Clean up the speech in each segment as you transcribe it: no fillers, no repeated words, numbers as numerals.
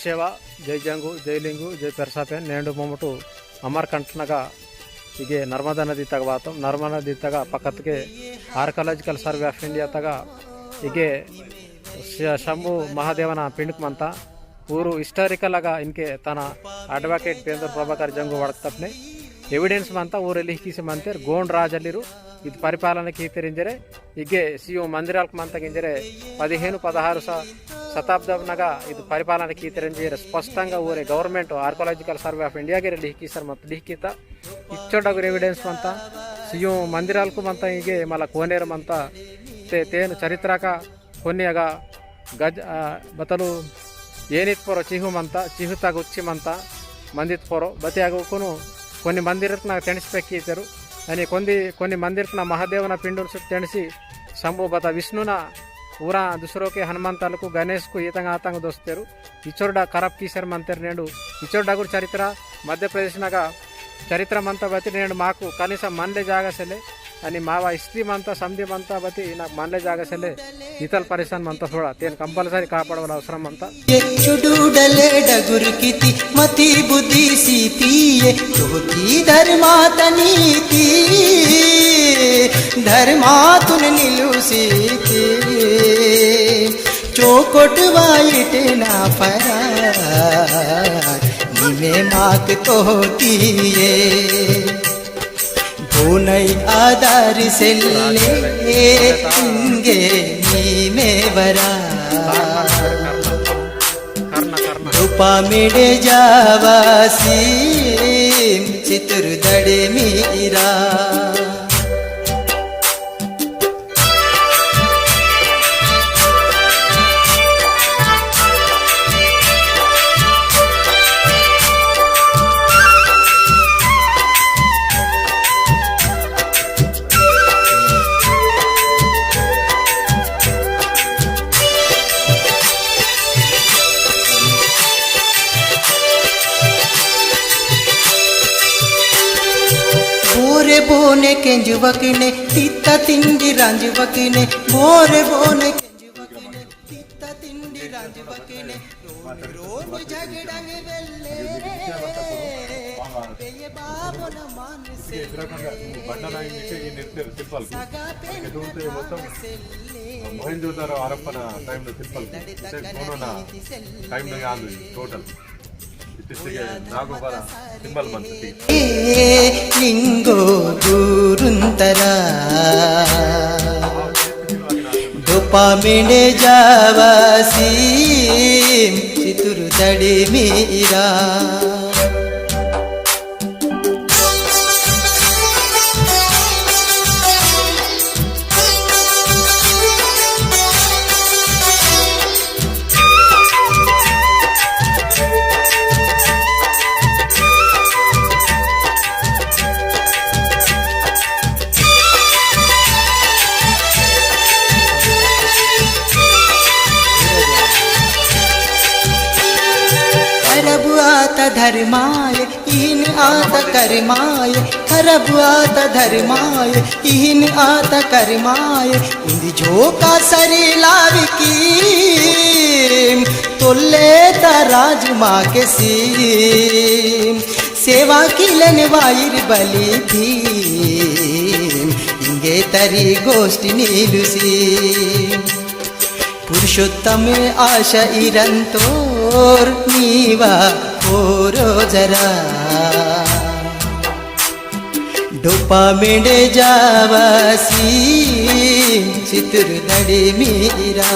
ಶಿವ ಜೈ ಜಂಗು ಜೈ ಲಿಂಗು ಜೈ ಪೆರ್ಸಾಪೆನ್ ನೇಂಡು ಮೊಮ್ಮಟು ಅಮರ್ಕಂಟ್ನಗ ಹೀಗೆ ನರ್ಮದಾ ನದಿ ತಗ ಬಾತು ನರ್ಮದಾ ನದಿ ತಗ ಪಕ್ಕತ್ಗೆ ಆರ್ಕಾಲಜಿಕಲ್ ಸರ್ವೆ ಆಫ್ ಇಂಡಿಯಾ ತಗ ಹೀಗೆ ಶಂಭು ಮಹಾದೇವನ ಪಿಂಡ್ಕ್ ಮಂತ ಊರು ಹಿಸ್ಟಾರಿಕಲ್ ಆಗ ಇನ್ಕೆ ತನ ಅಡ್ವೊಕೇಟ್ ಪೇಂದ್ರ ಪ್ರಭಾಕರ್ ಜಂಗು ವಡಕ್ತಪ್ನೆ ಎವಿಡೆನ್ಸ್ ಮಂತ ಊರಲ್ಲಿ ಹಿಕ್ಕಿಸಿ ಮಂತೇರ್ ಗೋಂಡ್ ರಾಜಲ್ಲಿರು ಇದು ಪರಿಪಾಲನೆಗೆ ಈತರಿಂಜರೆ ಹೀಗೆ ಸಿಯು ಮಂದಿರಾಲ್ಕ್ ಮಂತಗಿಂಜರೆ 15-16 ಶತಾಬ್ದನಾಗ ಇದು ಪರಿಪಾಲನೆಗೆ ಈತರಿಂಜರೆ ಸ್ಪಷ್ಟಂగా ಊರೆ ಗವರ್ಮೆಂಟ್ ಆರ್ಕಾಲಜಿಕಲ್ ಸರ್ವೆ ಆಫ್ ಇಂಡಿಯಾಗೆ ಲಿಖಿಸರ್ ಮತ್ತು ಲಿಖಿತ ಇಚ್ಚೊಡಗು ಎವಿಡೆನ್ಸ್ ಮಂತ ಸಿಯು ಮಂದಿರಾಲ್ಕು ಮಂತ ಹೀಗೆ ಮಲ ಕೋನೇರು ಮಂತ ತೇನು ಚರಿತ್ರಕ ಕೊನೆಯಾಗ ಗಜ ಬತಲು ಏನಿತ್ ಪೊರೋ ಚಿಹು ಮಂತ ಚಿಹುತಾಗ ಉಚ್ಚಿ ಮಂತ ಮಂದಿತ್ ಪೊರೋ ಬತಿ ಆಗೋಕು కొన్ని మందిరత్న తెణిసిపెక్కితారు అని కొన్ని మందిరత్న మహాదేవన పిండును తెణిసి శంభు బత విష్ణున ಊರ ದುಸರೋಕೆ ಹನುಮಂತలకు ಗಣೇಶ್ಕು ಈತಂಗ ಆತಂಗ ದೋಸ್ತೆರು ಇಚೋರ್ಡ ಕರಪ್ ಕೀಸರ್ ಮಂತರ್ ನೇಡು ಇಚೋರ್ಡಾಗುರ್ ಚರಿತ್ರ ಮಧ್ಯಪ್ರದೇಶನಾಗ ಚರಿತ್ರ ಮಂತ ಬತಿ ನೇಡು ಮಾಕು ಕನಿಸ ಮನ್ಲೆ ಜಾಗಸಲೆ आणि मावा हिस्ट्री मंता समधी मंता बती నాకు మనలే జాగసలే ఇతల్ పరిసన్ మంత थोड़ा तेन कंपल्सरी కాపాడవల అవసరం మంత చుడుడలే డగురుకితి మతి బుద్ధి సిపియే జ్యోతి ధర్మాతనీతి ధర్మాతుని నిలుసితి చోకొటువాయిటే నా పరా నిమే మాక్ తోతియే ोनई आधार सेल्ले इंगे नीमे वरा रूपा मेडे जावासी चितुर दड़े मीरा बोने केंजुवकने तित्ता तिंडी रांजुवकने बोरे बोने केंजुवकने तित्ता तिंडी रांजुवकने रोज झगड़ंगे वेल्ले ये बाबोन मानसे बंडना इनके ये निर्तेर सिंपल के दूते మొత్తం మహేంద్రధర ఆరప్పన టైం లో సింపల్ కోనోనా టైం లో యాదు టోటల్ ಲಿಂಗೋ ಗುರುಂತರ ದೊಪಾಮಿಣೆ ಜಾವಾಸಿ ಚಿತುರು ತಡೆ ಮೀರಾ धर्माय इन आत कर्माय खरब आत धर्माय इन आत कर्माय इंदि जोका सरी लाविकी तोल्ले तराज माँ के सीम सेवा किलन वायर बलि थी इंगे तरी गोष्ठी नीलुसी पुरुषोत्तम आशा इरंतोर नीवा ओरो जरा डोपा मेडे जावासी चितुर दड़े मीरा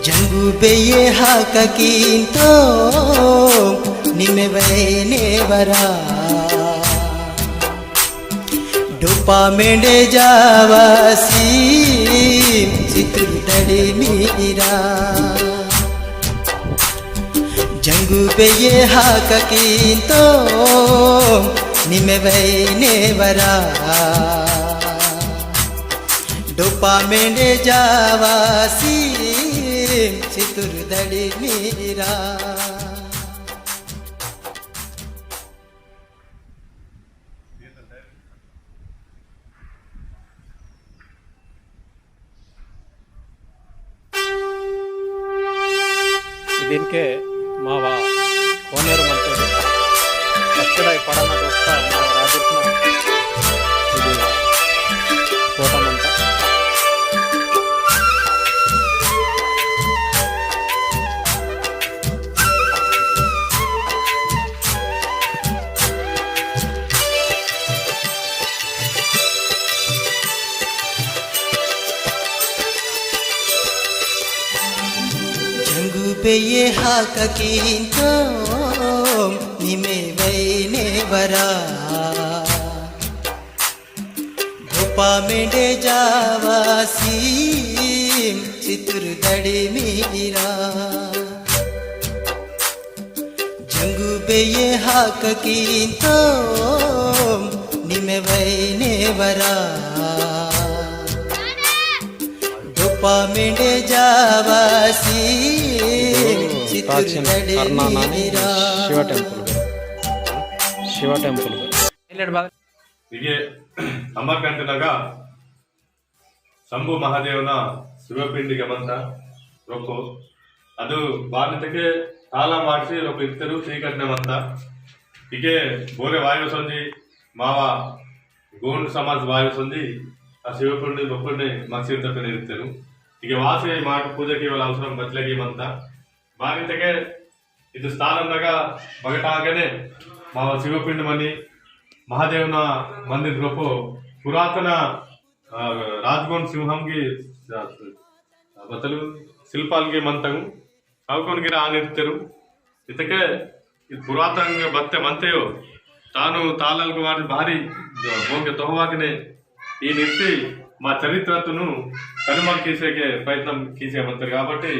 जंगू बेये हाक कींतो निमे वैने वरा डोपा मेडे जावासी चितुर दड़े मीरा जंगू पे ये हाक कींतो निमे वैने वरा डोपा मेडे जावासी चितुर दड़े मीरा దీనికే మా కోనేరు మంత్రుడు కచ్చడాయి పడన దోస్త మా రాజకీయ ఇది కోటమంతా पे हाककींतो निमे वैने वरा भोपा मेंडे जावासी चितुर दड़े मीरा जंगू पे ये हाककींतो निमे वैने वरा मेंढे जावासी ಶಿವ ಟೆಂಪಲ್ ಹೀಗೆ ಅಮರಕಂಟನಾಗ ಶಂಭು ಮಹಾದೇವನ ಶಿವಪಿಂಡಿಗೆ ಬಂತ ರೊಕ್ಕು ಅದು ಬಾಲಿತಕ್ಕೆ ಸಾಲ ಮಾಡಿಸಿ ರೊಕ್ಕ ಇರ್ತರು ಶ್ರೀಕೃಷ್ಣ ಬಂತ ಹೀಗೆ ಬೋರೆ ವಾಯು ಸಂಜಿ ಮಾವ ಗೋಂಡ್ ಸಮಾಜ ವಾಯು ಸಂಜಿ ಆ ಶಿವಪಿಂಡಿ ರೊಕ್ಕನೆ ಮಕ್ಸಿರ್ ತಕ್ಕನೆ ಇರ್ತರು ಹೀಗೆ ವಾಸಿ ಮಾಡಿ ಪೂಜೆಗೆ ಇವೆಲ್ಲ ಅವಸರ ಬಚ್ಚಲಿಗೆ ಬಂತ ಬಾಲಿತಕ್ಕೆ ಇದು ಸ್ಥಾನದಾಗ ಬಗಟಾಗನೆ ಮಾವ ಶಿವಪಿಂಡಿ ಮನಿ ಮಹಾದೇವನ ಮಂದಿರ ರೊಕ್ಕು ಪುರಾತನ రాజ్గోండ్ సింహంకి బతలు శిల్పాలకి మంతగు చౌకోనికి రానిర్తారు ఇతకే ఇది పురాతనంగా బತ್ತೆ మంతయో తాను తాళాలకు వాడి భారీ భోగ్య తోహవాకినే ఈ నిర్తి మా చరిత్రను కనుమరుగీసేకే ప్రయత్నం కీసేమంటారు కాబట్టి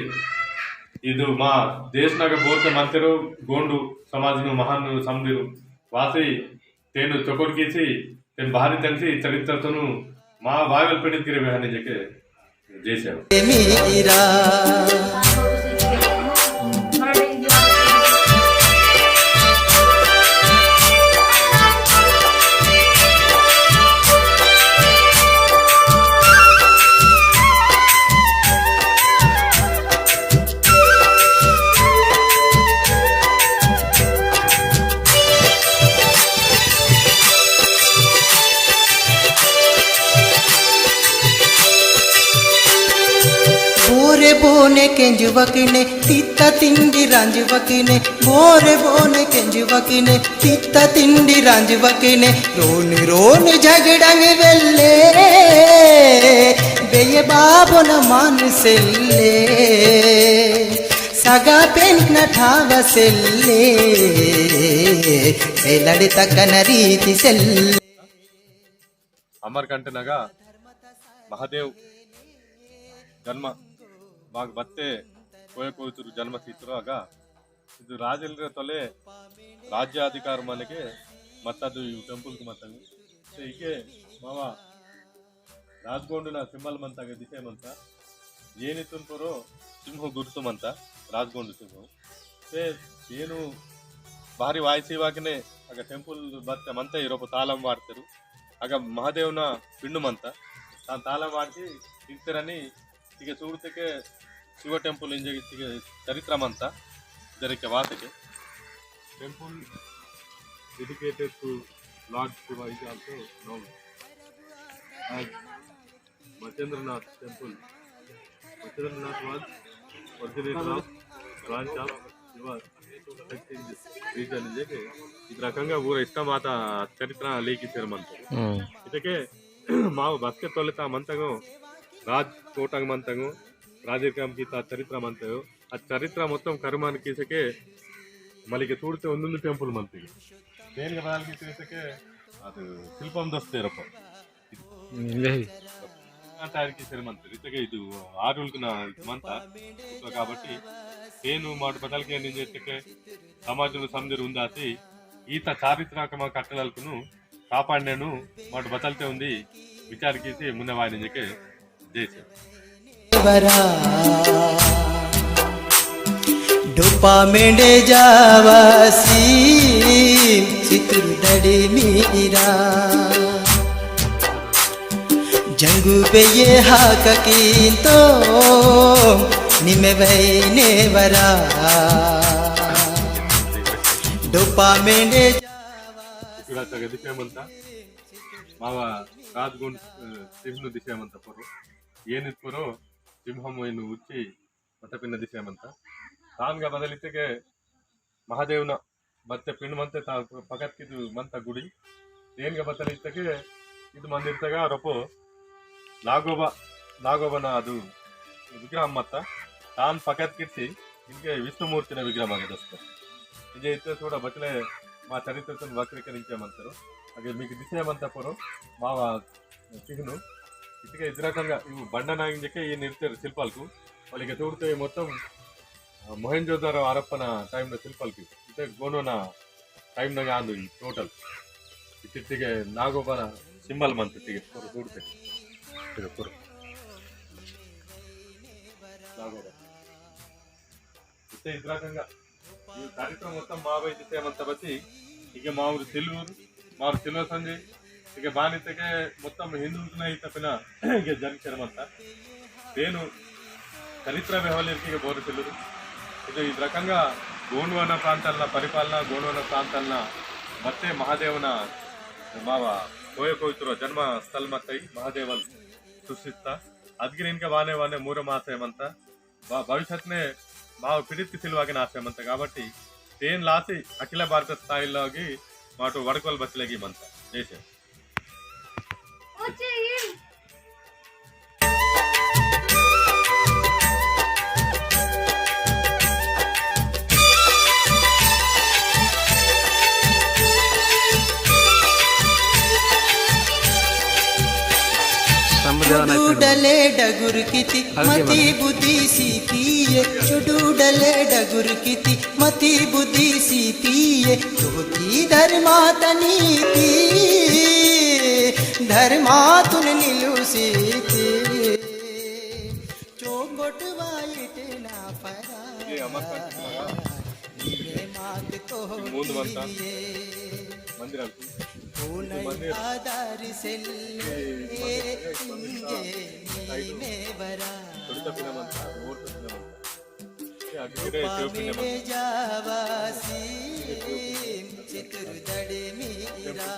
ಇದು ಮಾ ದೇಶನಾಗ ಬೋರ್ತೆ ಮಂತಿರು ಗೋಂಡು ಸಮಾಜನು ಮಹಾನ್ ಸಮದಿರು ವಾಸಿ ತೇನು ಚೊಕೊಡ್ಕೀಸಿ ತೇನು ಭಾರಿ ತನಿಸಿ ಚರಿತ್ರತನು మా బావిలు పెడితే అని చెప్పి చేశారు ಬೋರೆ ಬೋನೆ ಕೆಂಜುವಕಿನೆ ತಿತ್ತ ತಿಂಡಿ ರಾಂಜುವಕಿನೆ ಬೋರೆ ಬೋನೆ ಕೆಂಜುವಕಿನೆ ತಿತ್ತ ತಿಂಡಿ ರಾಂಜುವಕಿನೆ ರೋನಿ ರೋನಿ ಜಗಡಂಗ್ ವೆಲ್ಲೆ ಬೆಯ ಬಾಬುನ ಮಾನಸೆಲ್ಲೆ ಸಗಾ ಪೆಂಕ್ನ ಠಾವಸೆಲ್ಲೆ ಸೆಲಡಿ ತಕ್ಕನ ರೀತಿ ಸೆಲ್ಲೆ ಅಮರಕಂಟನಾಗ ಮಹಾದೇವ್ ಜನ್ಮ ಮಾಗ ಬತ್ತೆ ಕೋಯಕೋತರು ಜನ್ಮ ತೀತರಾಗ ಇದು ರಾಜರ ತೊಲೆ ರಾಜ್ಯಾಧಿಕಾರ ಮನೆಗೆ ಮತ್ತದು ಟೆಂಪಲ್ಗೆ ಮತ್ತಂಗ ಹೀಗೆ ಮಾವ ರಾಜ್ಗೊಂಡಿನ ಸಿಂಬಲ್ ಮಂತಾಗ ದಿಸೆ ಮಂತ ಏನಿತ್ತು ಅನ್ಕೋರು ಸಿಂಹ ಗುರುತು ಮಂತ ರಾಜ್ಗೊಂಡು ಸಿಂಹ ಏನು ಭಾರಿ ವಾಯಿಸಿವಾಗನೆ ಆಗ ಟೆಂಪಲ್ ಬತ್ತೆ ಮಂತ ಇರೋಪ ತಾಲಂ ಮಾಡ್ತಾರೆ ಆಗ ಮಹಾದೇವನ ಪಿಂಡು ಮಂತ ತಾನು ತಾಲ ಮಾಡಿಸಿ ಇರ್ತಾರನಿ ಈಗ ಸೂರ್ತಕ್ಕೆ ಶಿವ ಟೆಂಪಲ್ ಇಂಜಿಗೆ ಚರಿತ್ರಮಂತ ಇದಕ್ಕೆ ವಾಸಕ್ಕೆ temple dedicated to lord Shiva is also known as Machendranath temple. Machendranath was originator of branch of Shiva in this region. ಇದು ರಕಂಗ ಊರ ಇಷ್ಟ ಮಾತ ಚರಿತ್ರ ಲೇಖಿಸಿರ ಮಂತ ಇದಕ್ಕೆ ಮಾವು ಬಸ್ಕೆ ತೊಲೆತ ಮಂತಗು రాజ్ కోటంగ్ మంతంగు రాజకీయంకి చరిత్ర మంతయో ఆ చరిత్ర మొత్తం కర్మానికి తీసకే మళ్ళీ చూడితే ಒಂದೊಂದು ಟೆಂಪಲ್ ಮಂತಿಗೆ ದೇನಿಗೆ ಬಾಲ್ಗೆ తీసకే ಅದು ಶಿಲ್ಪಂ ದಸ್ತೇರಪ್ಪ అంటారికి మంత్రి ఇతకే ఇది ఆరులకు నా మంత కాబట్టి ಏನು ಮಾಡು ಬದಲಿಗೆ ನಿಂಗೆ ಎತ್ತಕ್ಕೆ ಸಮಾಜದ ಸಮದಿರು ఉందాసి ఈత చారిత్రాత్మక కట్టడాలను కాపాడినాను మాటు బతల్తే ఉంది విచారికేసి ముందే వాడిని చెప్పి डोपा मेंढे जावासी चितुर दड़े मीरा जंगू पे ये हाककींतो నిమెవైనేవరా డొప్పా మేండే ఇక్కడ తగ దిశమంತ ಮಾವ ರಾಜ್ಗೊಂಡು ಸಿಂಹನು ದಿಶೆಯಮಂತ ಪೊರು ಏನಿದ್ ಪೊರು ಸಿಂಹము ಇನ್ನು ಉಚ್ಚಿ ಮತ್ತೆ ಪಿನ್ನ ದಿಶೆಯಮಂತ ತಾನ್ಗ ಬದಲಿತೆಗೆ ಮಹಾದೇವನ ಮತ್ತೆ ಪಿನ್ ಮಂತೆ ಪಕತ್ಕಿದು ಮಂತ ಗುಡಿ ಏನ್ಗ ಬದಲಿತೆಗೆ ಇದು ಮಂದಿರ್ತಗ ರೊಪ್ಪು ನಾಗೋಬನ ಅದು ವಿಗ್ರಹ ಮತ್ತ ತಾನ್ ಪಕತ್ಕಿರ್ಸಿ ఇంకే విష్ణుమూర్తిన విగ్రహం ఆగదస్తారు ఇదే అయితే చూడ బట్లే మా చరిత్రను వక్రీకరించామంటారు అదే మీకు దిశేమంతా పొరం మా చిహ్ను ఇటుక ఇతరకంగా ఇవి బండ నాగింజకే ఈ నిర్తారు శిల్పాలకు వాళ్ళకి చూడితే మొత్తం మొహెంజోదారో హరప్పన టైంలో శిల్పాలకి ఇదే గోనోన టైంನಾಗ ಆಂದು ಈ ಟೋಟಲ್ ಇತ್ತಿಗೆ ನಾಗೋಬನ సింబల్ ಮಂತ್ ಇಟ್ಟಿಗೆ చూడితే నాగోబ ಇದೇ ಇತರకంగా ಈ ಕಾರ್ಯಕ್ರಮ మొత్తం మావై దిశేమంత బట్టి ಈಗ ಮಾವರು ಸಿಲ್ವ ಸಂಜೆ ಈಗ ಬಾನಿತೆಗೆ మొత్తం ಹಿಂದೂನ ತಪ್ಪಿನ ಈಗ ಜರ್ಗಿಸರಮಂತ ಏನು చరిత్ర వ్యవహారానికి బోరుతిల్లురు ఇది ఈ రకంగా గోండ్వాన ప్రాంతాల పరిపాలన గోండ్వాన ప్రాంతాల ಮತ್ತೆ ಮಹಾದೇವನ ಮಾವ ಕೋಯಕೋಯ್ತಿರೋ ಜನ್ಮ ಸ್ಥಳ ಮತ್ತೆ ಮಹಾದೇವನ್ ಸೃಷ್ಟಿಸ್ತಾ ಅದಕ್ಕೆ ನಿನ್ಗೆ ವಾನೆ ಮೂರ ಮಾಸೇಮಂತ భవిష్యత్నే మావ పిడిత్తి సిలువాగిన ఆశయమంత కాబట్టి దేని లాసి అఖిల భారత స్థాయిలోకి మాటు వడకోలు బస్సులకి మంత దేశం डले डगुर किति मति बुद्धि सी पिए डले डगुर किति मति बुद्धि सी पिए ज्योति धर्मातनीति धर्मातुन निलुसी चौगट वाइट ना परा ये माग तो मंदिर आधार सेल्ले मेवरा जावासी चित्रदड़े मीरा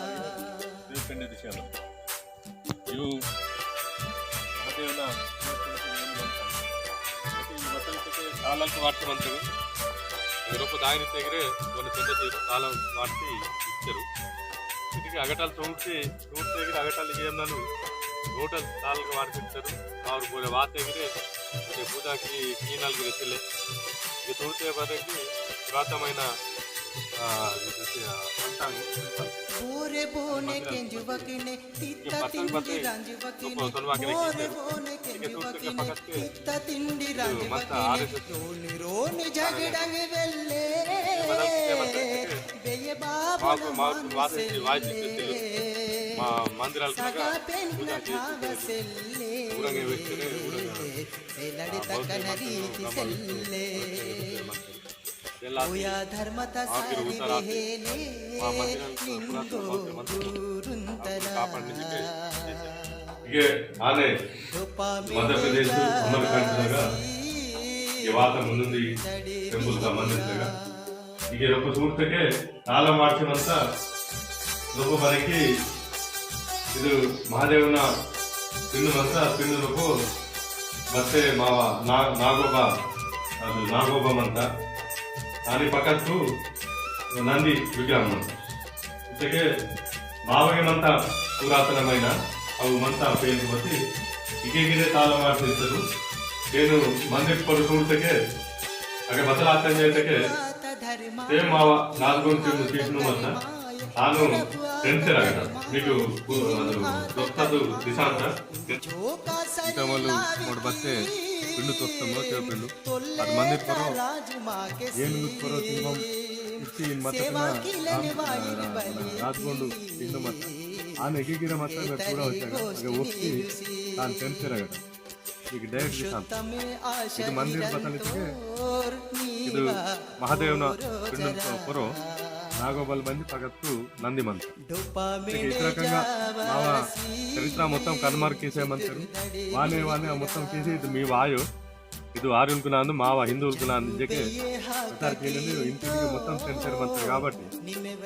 ಇವು ಮಹಾದೇವನ ಕಾಲಕ್ಕೆ ವಾಡ್ತమంటారు రూపు దాయిని తెగిరే కొన్ని చిన్న కాలం వాడి ఇచ్చారు ಇದಕ್ಕೆ ಅಗಟಾಲ್ ತೋಡ್ಸಿ ತೆಗಿದ್ರೆ ಅಗಟಾಲ್ ಏನು ಟೋಟಲ್ ತಾಲ್ಗೆ ಮಾಡ್ತಿರ್ತಾರೆ ಅವ್ರು ಬೋರೆ ವಾತೆಗಿರೆ ಮತ್ತೆ ಬೂದಾಕಿ ಕೀನಾಲ್ಗಿರೆ ತಿಲ್ಲೆ ಈಗ ತೋಡ್ತೆ ಬದಕ್ಕೆ ಪುರಾತನమైన ಅಂತಾಂಗ बोरे बोने के जुवकने तित्ता तिंडी रांजुवकने बोरे बोने के जुवकने तित्ता तिंडी रांजुवकने रोनी झगड़ंग वेल्ले बेये बाबा వాసి మా మందిరాలకు ఊరంగే వెచ్చనే ధర్మత ಹೀಗೆ ಆನೆ ಮಧ್ಯಪ್ರದೇಶ ಅಮರ್ಕಂಠದಾಗ ವಾತ ಮುಂದುಂದಿ ಟೆಂಪಲ್ ಸಂಬಂಧಿಸಿದಾಗ ಹೀಗೆ ರೊಕ್ಕ ಸೂರ್ತಕ್ಕೆ ಕಾಲ ಮಾಡ್ತೀವಂತ ರೊಕ್ಕ ಬರಕ್ಕೆ ಇದು ಮಹಾದೇವನ ಪಿನ್ನು ರೊಕ್ಕ ಮತ್ತೆ ಮಾವ ನಾಗೋಬ ಅದು నాగోబమంత దాని పక్కకు నంది విగ్రహం అంత ఇంతకే మావయ్యమంతా పురాతనమైన అవి మంతా పేరు బట్టి ఇకేగిరే తాళం ఆడిస్తారు నేను మందికి పడుకుంటే అక్కడ బట్టలు అర్థం చేయటకే సేమ్ మావ నాలుగు తీసిన మంత ತಾನು ಫ್ರೆಂಡ್ಸರ್ ಆಗಟ మీకు దొస్తదు దిశాంత ఇంతమలు మూడు బస్సే పిండు తొస్తామో చేపిండు అది మంది పొరం ఏనుగు పొరం సింహం ఇచ్చి మత్తన రాజగొండు పిండు మత్త ఆ నెగిగిర మత్త కూడా వచ్చాక అది ఒప్పి తాను ఫ్రెండ్సర్ ಆಗట ಈಗ ಡೈರೆಕ್ಟ್ దిశాంత ఇది మందిర్ బతలితే ఇది మహాదేవన పిండు పొరం నాగోబల్ మంది పగత్తు నంది మంత ఇతర రకంగా మావ చరిత్ర మొత్తం కనుమరు కేసేయమంటారు వానే మొత్తం కేసి ఇది మీ వాయు ಇದು ಆರ್ಯುಲ್ಕುನಾಂದು ಮಾವ ಹಿಂದೂಲ್ಕುನಾಂದು ಇಂಜಕ್ಕೆ ಪ್ರಚಾರ ಕೇಳಿಂದು ಇಂಟಿಗೆ మొత్తం సెంటర్ మంత్రి కాబట్టి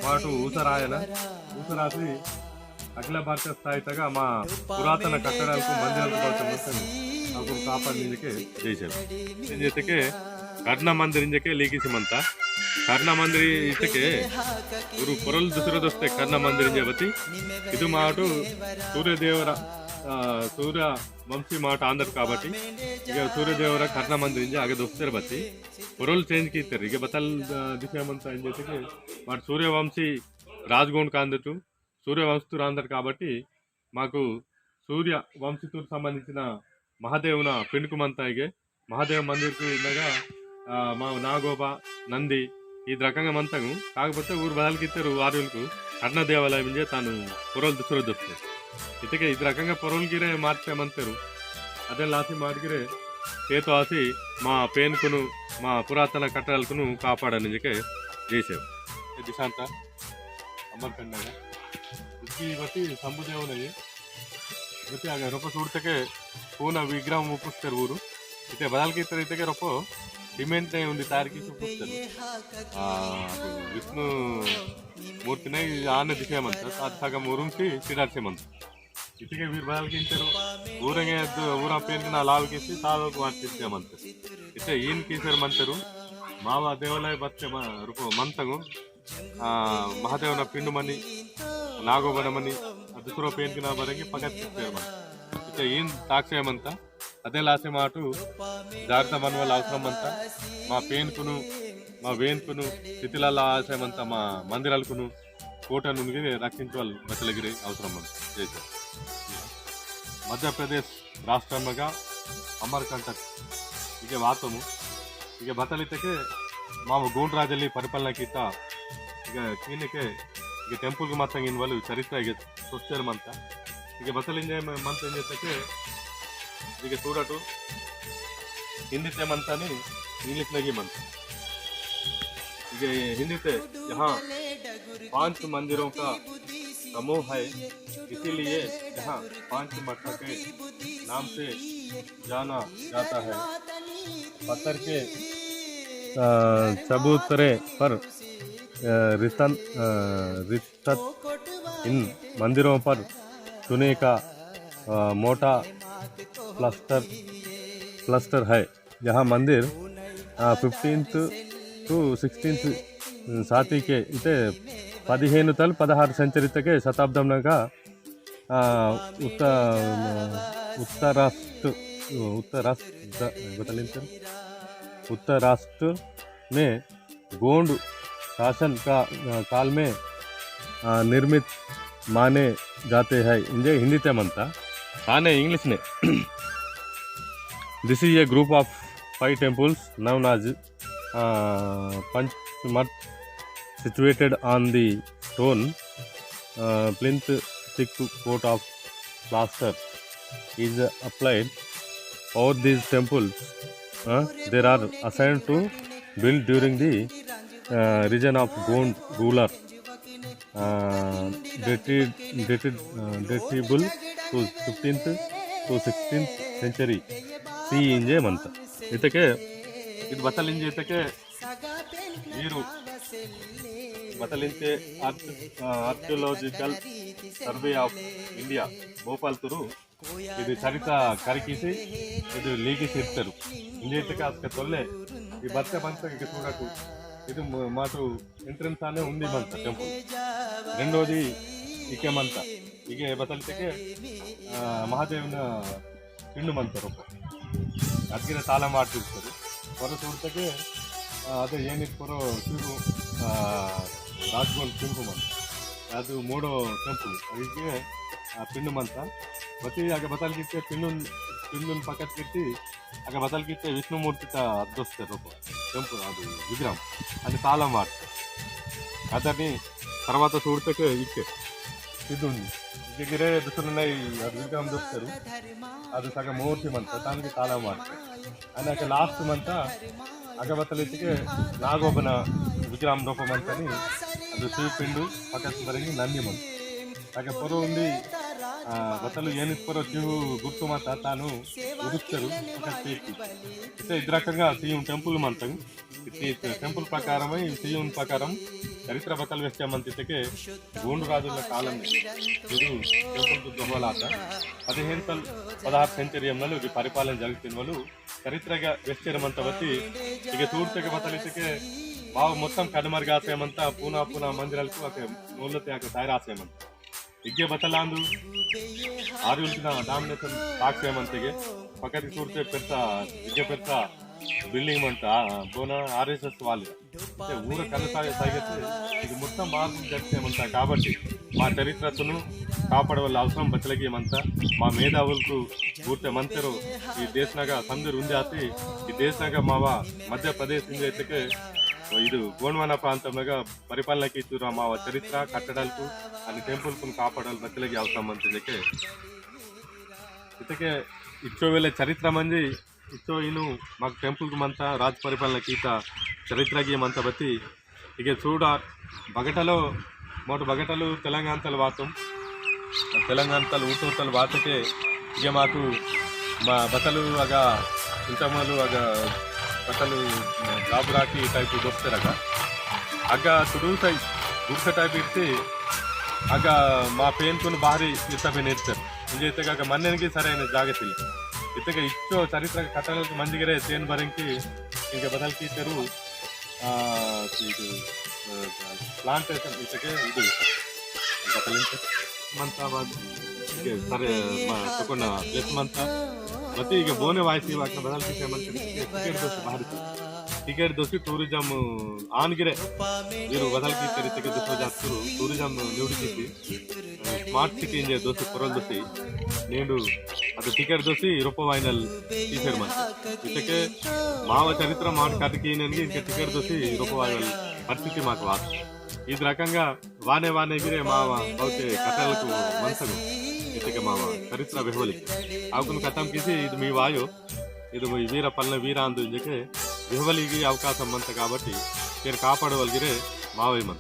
వాటు ఊసరాసి అఖిల భారత స్థాయి తగ్గ మా పురాతన కట్టడాలకు మందిరాలకు బడుతుంది అప్పుడు కాపాడించకే చేశారు ఇంజಕ್ಕೆ ಕರ್ಣ ಮಂದಿರ ಇಂಜಕ್ಕೆ ಲೀಕಿಸಿಮಂತ ಕರ್ಣ ಮಂದಿರ ಇಷ್ಟಕ್ಕೆ ಇವರು ಪೊರಲ್ ದುಸರದೊಸ್ತೆ ಕರ್ಣ ಮಂದಿರ ಇಂಜಬತಿ ಇದು ಮಾಟು ಸೂರ್ಯದೇವರ ಸೂರ್ಯ ವಂಶಿ మాట ఆంధ్ర కాబట్టి ఇక సూర్యదేవర కర్ణ మందిర ఇంజ ఆగ దొస్తారు బట్టి పొరలు చేంజ్కి ఇస్తారు ఇక బతల్ దిశామంతా ఏం చేస్తే వాడు సూర్యవంశీ రాజ్గోండ్ కాందటు సూర్యవంశతుడు ఆంధ్ర కాబట్టి మాకు సూర్య వంశతుడు సంబంధించిన మహాదేవున పెండుకుమంతా ఇగే మహాదేవ మందిర్కు ఇలాగా మా నాగోబ నంది ఈ రకంగా మంతము కాకపోతే ఊరు బదలకి ఇస్తారు ఆర్యులకు కర్ణ దేవాలయం ఇంజే తాను పొరలు దుసరదొస్తాయి ఇతకే ఇది రకంగా పొరలగిరే మార్చామంటారు అదే లాసి మాడిగిరే చేతో ఆసి మా పేనుకును మా పురాతన కట్టడాలకును కాపాడనికే చేసావు దిశాంత అమర్కండ బట్టి సంబుదేవునయ్యి బట్టి ఆಗ ರೊಪ್ಪ ಸುಡ್ತಕ್ಕೆ ಪೂನ ವಿಗ್ರಹ ಮುಪ್ಪಿಸ್ತಾರೆ ಊರು ಇತ್ತೆ ಬದಲ್కి ಇತ್ತರ ಇತ್ತಕ್ಕೆ ರೊಪ್ಪ ಸಿಮೆಂಟ್ ఉంది ತಾರೀಕಿಗೆ ಸುಪ್ಪಿಸ್ತಾರೆ ವಿಷ್ಣು ಮೂರ್ತಿನ ಆನೆ ದಿಶೆಯమంటారు అది సగం ఊరుంచి సిరార్చేమంటారు ఇటుకే వీరు బదలకించారు ఊరంగా ఊర పేరుకి నా లావుకేసి తాలోకి మార్చేసామంటారు ఇట్లా ఈయన కీసారమంటారు మావ దేవాలయ బచ్చ రూప మంతము మహాదేవన పిండుమని నాగోబనమని దుసరో పేరుకి నా బరంగి పగత్తిచ్చారమంట ఇట్లా ఈయన తాక్షయమంత అదే లాసే మాటు జాగ్రత్త మనవల అవసరం అంతా మా పేనుకును మా వేన్కును స్థితిలలో ఆశయమంతా మా మందిరాలకును కోట నుండి రక్షించాలి బచ్చలగిరి అవసరం అంత చేశారు మధ్యప్రదేశ్ రాష్ట్రముగా అమర్కంటక్ ಈಗ ವಾತము ಈಗ ಬತ್ತಲಿದ್ದಕ್ಕೆ ಮಾವು ಗೋಂಡ್ರಾಜಲ್ಲಿ ಪರಿಪಾಲನೆಕಿತ್ತ ಈಗ ಕ್ಲೀನಿಕ್ಕೆ ಈಗ ಟೆಂಪಲ್ಗೆ ಮಾತ್ರ ಇನ್ವಾಲ್ವ್ ಚರಿತ್ರೆ ಆಗಿ ತೋರಿಸ್ತಾರೆ ಮಂತ ಈಗ ಬತ್ತಲಿಂದ ಮಂತ್ ಏನ್ చేస్తే ಈಗ చూడటు हिंदी से मंतानी इंग्लिश लगी मंत ಈಗ हिंदी से यहाँ 5 मंदिरों का समूह है इसीलिए यहाँ 5 मठ के नाम से जाना जाता है पत्थर के चबूतरे पर रितत इन मंदिरों पर चुने का मोटा प्लास्टर है यह मंदिर 15th to 16th సాతికే అయితే 15 తల్ 16 సెంచరీతకే శతాబ్దంగా उत्तराष्ट्र में गोंड शासन का काल में निर्मित माने जाते हैं इंजे हिंदी ते मनता आने इंग्लिश ने this is a group of 5 temples known as Panchmath situated on the stone plinth thick coat of plaster is applied over these temples. There are assigned to build during the region of Gond ruler datable to 15th to 16th century C ಇಂಜೆ ಮಂತ ಇದಕ್ಕೆ ಇದು ಬತ್ತಲಿಂಜೆ ಇದಕ್ಕೆ ನೀರು ಬತ್ತಲಿಂಜೆ archaeological survey of India Bhopal ತುರು ఇది చరిత కరికిసి ఇది లీకిసి ఇస్తారు ఇంజేతకి అసలు తొల్లే ఈ బచ్చ పంచ ఇక చూడకు ఇది మాకు ఎంట్రన్స్ అనే ఉంది మంత టెంపుల్ రెండోది ఇకేమంత ఇకే బతలితే మహాదేవుನ పిండు ಮಂತಾರು ಅದಕ್ಕೆ ತಾಳ ಮಾಡ್ತಿರ್ತಾರೆ ಹೊರ చూడತಕ್ಕೆ ಅದೇ ಏನಿತ್ತು ಶಿವು ರಾಜ್ಗೋಲ್ ಪಿಂಕು ಮಂತ ಅದು ಮೂಡೋ ಟೆಂಪಲ್ ಅದಕ್ಕೆ పిండు ಮಂತ ಮತ್ತೆ ಆಗ ಬದಲ್ಗಿತ್ತೆ పిండుని పక్కకి పెట్టి ఆಗ బదల్కితే విష్ణుమూర్తి అద్దొస్తారు టెంపుల్ అది విగ్రహం అది తాళం వాడతారు అతన్ని తర్వాత చూడతకే ఇక్కే సిద్ధుండి దగ్గరే దుస్తులున్నాయి అది విగ్రహం దొరుకుతారు అది సగం మూర్తి మంత దానికి తాళం వాడతారు అని లాస్ట్ మంత అగబత్తలెత్తికే నాగోబన విగ్రహం రూపమంతని అది శివపిండు పక్కకి బరిగి నంది మంత ಆಗ ಪೊರ ಉಂಡಿ ಬತ್ತಲು ಏನಿಸ್ಪರೋ ತೀವು ಗುರ್ತು ಮಾತ ತಾನು ಉರುస్తారు అయితే ఇది రకంగా సీఎం టెంపుల్ మంతం టెంపుల్ ప్రకారమై సీఎం ప్రకారం చరిత్ర బతలు వేస్తామంతికే గోండు రాజుల కాలం ఇది టెంపుల్ దొంగలాట 16 సెంచరీయంలో ఇది పరిపాలన జరుగుతున్న వాళ్ళు చరిత్రగా వేస్తామంత బట్టి ఇక తూర్పుకి బతలికే బాగా మొత్తం కనుమరుగాసేమంత పూనా మందిరాలకు ఒక నూళ్ళతో తయారాసేమంత ಇಗ್ಗೆ ಬತ್ತಲಾಂದು ಆರುಲ್ಟಿನ ಡಾಮಿನೇಷನ್ ಸಾಕ್ಸೇಮಂತೆಗೆ ಪಕ್ಕದ ತೂರ್ತೆ ಪೆರ್ತ ಇಗ್ಗೆ ಪೆರ್ತ బిల్డింగ్ అంట బోన ఆర్ఎస్ఎస్ వాళ్ళు అంటే ఊర కనసాగితే ఇది మొత్తం మార్పు జరిగేమంతా కాబట్టి మా చరిత్రను కాపాడవల్ల అవసరం బచ్చలకి ఏమంతా మా మేధావులకు పూర్తి మంతరు ఈ దేశనాಗ సందరు ఉందాతి ఈ దేశనాಗ మావ మధ్యప్రదేశ్ ఇందైతే ఇది గోండ్వాన ప్రాంతంలో పరిపాలనకి ఇచ్చారు మా చరిత్ర కట్టడాలకు అన్ని టెంపుల్కు కాపాడాలి బచ్చలకి అవసరం అంతే ఇతకే ఇచ్చో వేళ చరిత్ర మంది ఇచ్చో ఇను మాకు టెంపుల్కు మంతా రాజ పరిపాలనకి ఈత చరిత్రకి ఏమంతా బట్టి ఇక చూడ బగటలో మోటు బగటలు తెలంగాణతలు వాతం తెలంగాణతలు ఊటూతలు వాతకే ఇక మాకు మా బట్టలు అగా ఇంతమలు అగా బట్టలు జాబురాకి టైపు దొరుకుతారక అగ్గ తుడుగుతాయి గుర్స టైప్ ఇస్తే అగ్గ మా పేన్కొని భారీ ఇతపై నేర్చారు ఇంకైతే కాక మన్నెనికి సరైన జాగ్రత్తలు ఇతగా ఇచ్చో చరిత్ర కట్టడానికి మందిగిరే తేన్ బరంకి ఇంకా బదల్కి తెరు ఇది ప్లాంటేషన్ ఇతకే ఇది బతలించ మంతా సరే తక్కువ ప్లేస్ మంతా ಮತ್ತೆ ಈಗ ಬೋನೆ ವಾಯಿಸಿ ವಾಕ್ನ ಬದಲಿಸಿ ಟಿಕೆಟ್ ದೋಸಿ ಭಾರತ ಟಿಕೆಟ್ ದೋಸಿ ಟೂರಿಸಂ ಆನ್ಗಿರೆ ಇವರು ಬದಲಿಸಿ ತೆರಿಗೆ ದೋಸೋ ಜಾಸ್ತಿ ಟೂರಿಸಂ ನಿವಡಿಸಿ ಸ್ಮಾರ್ಟ್ ಸಿಟಿ ಇಂಜೆ ದೋಸಿ ಕೊರಲ್ ದೋಸಿ నేను ಅದು ಟಿಕೆಟ್ ದೋಸಿ రూపాయలు తీసారు మన ఇతకే మావ చరిత్ర మాట కథకి నేను ఇంకా టికెట్ దోసి రూపాయలు పరిస్థితి మాకు వాత ఇది రకంగా వానే గిరే మావ బహుతే కథలకు మనసను ఇతకే మావ చరిత్ర ಬೆಹವಲಿ ಅವಕನ್ನು ಖತಮ್ ಕಿಸಿ ಇದು మీ వాయో ಇದು ವೀರ ಪಲ್ನ ವೀರ ಅಂದು ಬೆಹವಲಿಗೆ ಅವಕಾಶ ಮಂತ కాబట్టి మీరు కాపాడవలిగిరే మావయ్య మన